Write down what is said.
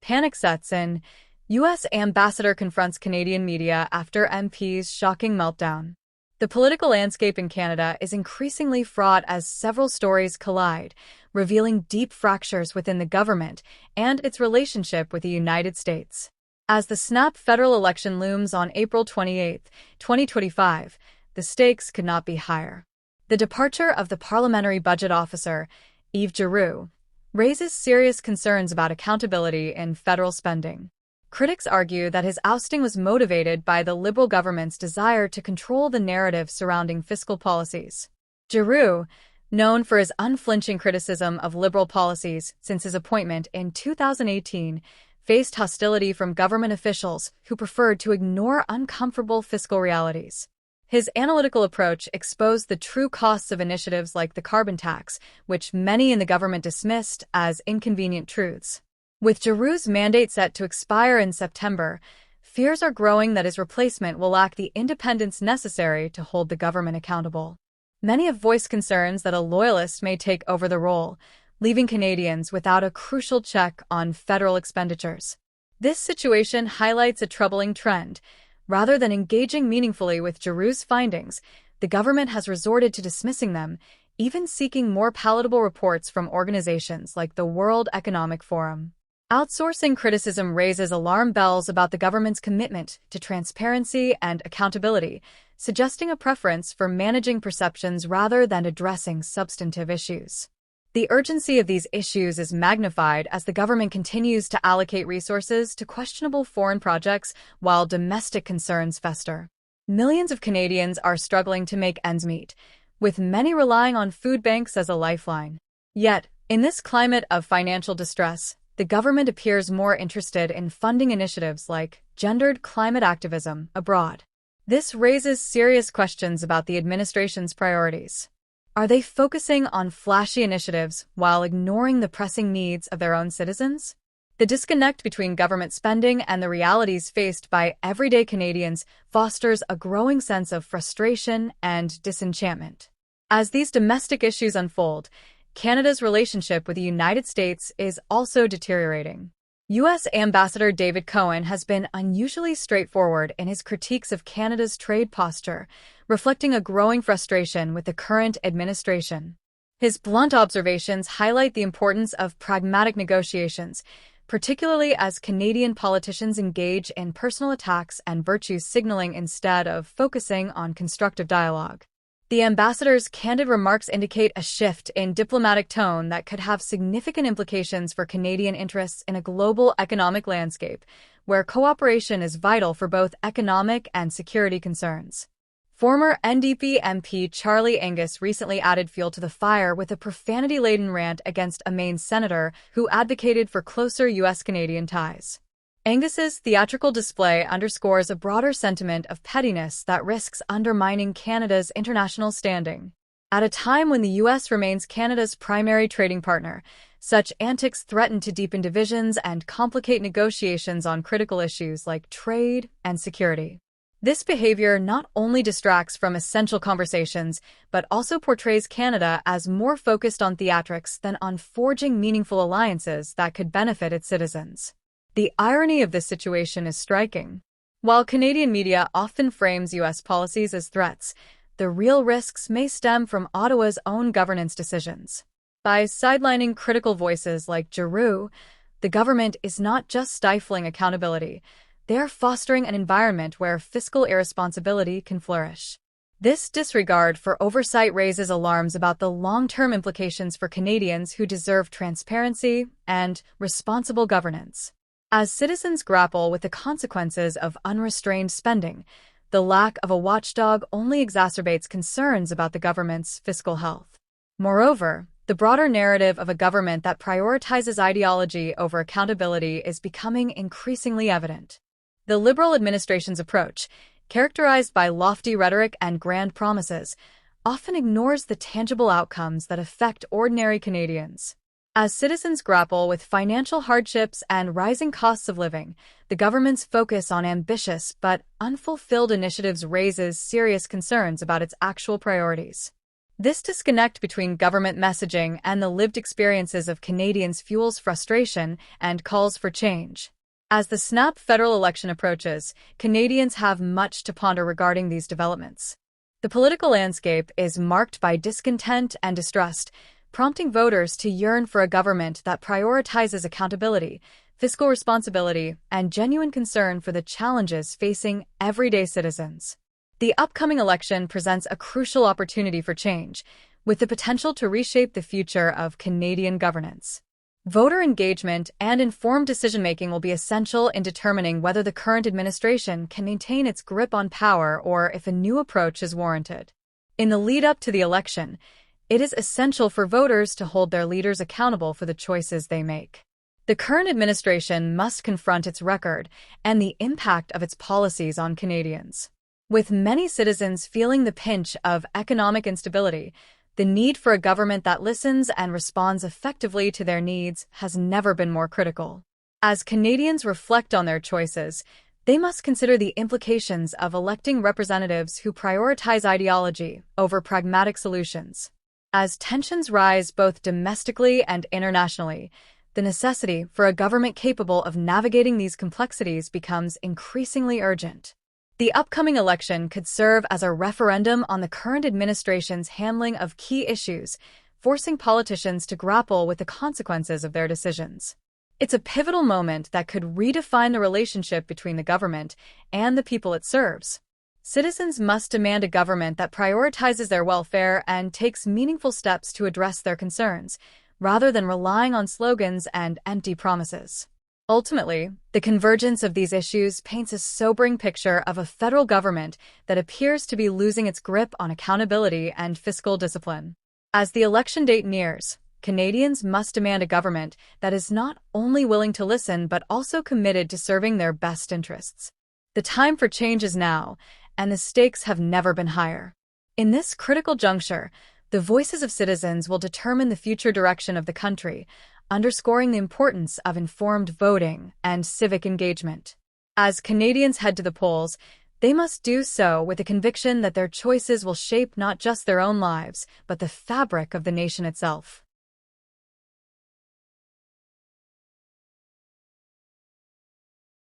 Panic sets in. U.S. ambassador confronts Canadian media after MP's shocking meltdown. The political landscape in Canada is increasingly fraught as several stories collide, revealing deep fractures within the government and its relationship with the United States. As the snap federal election looms on April 28, 2025, the stakes could not be higher. The departure of the Parliamentary budget officer, Yves Giroux, raises serious concerns about accountability in federal spending. Critics argue that his ousting was motivated by the Liberal government's desire to control the narrative surrounding fiscal policies. Giroux, known for his unflinching criticism of Liberal policies since his appointment in 2018, faced hostility from government officials who preferred to ignore uncomfortable fiscal realities. His analytical approach exposed the true costs of initiatives like the carbon tax, which many in the government dismissed as inconvenient truths. With Giroux's mandate set to expire in September, fears are growing that his replacement will lack the independence necessary to hold the government accountable. Many have voiced concerns that a loyalist may take over the role, leaving Canadians without a crucial check on federal expenditures. This situation highlights a troubling trend. Rather than engaging meaningfully with Giroux's findings, the government has resorted to dismissing them, even seeking more palatable reports from organizations like the World Economic Forum. Outsourcing criticism raises alarm bells about the government's commitment to transparency and accountability, suggesting a preference for managing perceptions rather than addressing substantive issues. The urgency of these issues is magnified as the government continues to allocate resources to questionable foreign projects while domestic concerns fester. Millions of Canadians are struggling to make ends meet, with many relying on food banks as a lifeline. Yet, in this climate of financial distress, the government appears more interested in funding initiatives like gendered climate activism abroad. This raises serious questions about the administration's priorities. Are they focusing on flashy initiatives while ignoring the pressing needs of their own citizens? The disconnect between government spending and the realities faced by everyday Canadians fosters a growing sense of frustration and disenchantment. As these domestic issues unfold, Canada's relationship with the United States is also deteriorating. U.S. Ambassador David Cohen has been unusually straightforward in his critiques of Canada's trade posture, reflecting a growing frustration with the current administration. His blunt observations highlight the importance of pragmatic negotiations, particularly as Canadian politicians engage in personal attacks and virtue signaling instead of focusing on constructive dialogue. The ambassador's candid remarks indicate a shift in diplomatic tone that could have significant implications for Canadian interests in a global economic landscape, where cooperation is vital for both economic and security concerns. Former NDP MP Charlie Angus recently added fuel to the fire with a profanity-laden rant against a Maine senator who advocated for closer U.S.-Canadian ties. Angus's theatrical display underscores a broader sentiment of pettiness that risks undermining Canada's international standing. At a time when the U.S. remains Canada's primary trading partner, such antics threaten to deepen divisions and complicate negotiations on critical issues like trade and security. This behavior not only distracts from essential conversations, but also portrays Canada as more focused on theatrics than on forging meaningful alliances that could benefit its citizens. The irony of this situation is striking. While Canadian media often frames U.S. policies as threats, the real risks may stem from Ottawa's own governance decisions. By sidelining critical voices like Giroux, the government is not just stifling accountability, they are fostering an environment where fiscal irresponsibility can flourish. This disregard for oversight raises alarms about the long-term implications for Canadians who deserve transparency and responsible governance. As citizens grapple with the consequences of unrestrained spending, the lack of a watchdog only exacerbates concerns about the government's fiscal health. Moreover, the broader narrative of a government that prioritizes ideology over accountability is becoming increasingly evident. The Liberal administration's approach, characterized by lofty rhetoric and grand promises, often ignores the tangible outcomes that affect ordinary Canadians. As citizens grapple with financial hardships and rising costs of living, the government's focus on ambitious but unfulfilled initiatives raises serious concerns about its actual priorities. This disconnect between government messaging and the lived experiences of Canadians fuels frustration and calls for change. As the snap federal election approaches, Canadians have much to ponder regarding these developments. The political landscape is marked by discontent and distrust, prompting voters to yearn for a government that prioritizes accountability, fiscal responsibility, and genuine concern for the challenges facing everyday citizens. The upcoming election presents a crucial opportunity for change, with the potential to reshape the future of Canadian governance. Voter engagement and informed decision-making will be essential in determining whether the current administration can maintain its grip on power or if a new approach is warranted. In the lead-up to the election, it is essential for voters to hold their leaders accountable for the choices they make. The current administration must confront its record and the impact of its policies on Canadians. With many citizens feeling the pinch of economic instability, the need for a government that listens and responds effectively to their needs has never been more critical. As Canadians reflect on their choices, they must consider the implications of electing representatives who prioritize ideology over pragmatic solutions. As tensions rise both domestically and internationally, the necessity for a government capable of navigating these complexities becomes increasingly urgent. The upcoming election could serve as a referendum on the current administration's handling of key issues, forcing politicians to grapple with the consequences of their decisions. It's a pivotal moment that could redefine the relationship between the government and the people it serves. Citizens must demand a government that prioritizes their welfare and takes meaningful steps to address their concerns, rather than relying on slogans and empty promises. Ultimately, the convergence of these issues paints a sobering picture of a federal government that appears to be losing its grip on accountability and fiscal discipline. As the election date nears, Canadians must demand a government that is not only willing to listen but also committed to serving their best interests. The time for change is now, and the stakes have never been higher. In this critical juncture, the voices of citizens will determine the future direction of the country, underscoring the importance of informed voting and civic engagement. As Canadians head to the polls, they must do so with the conviction that their choices will shape not just their own lives, but the fabric of the nation itself.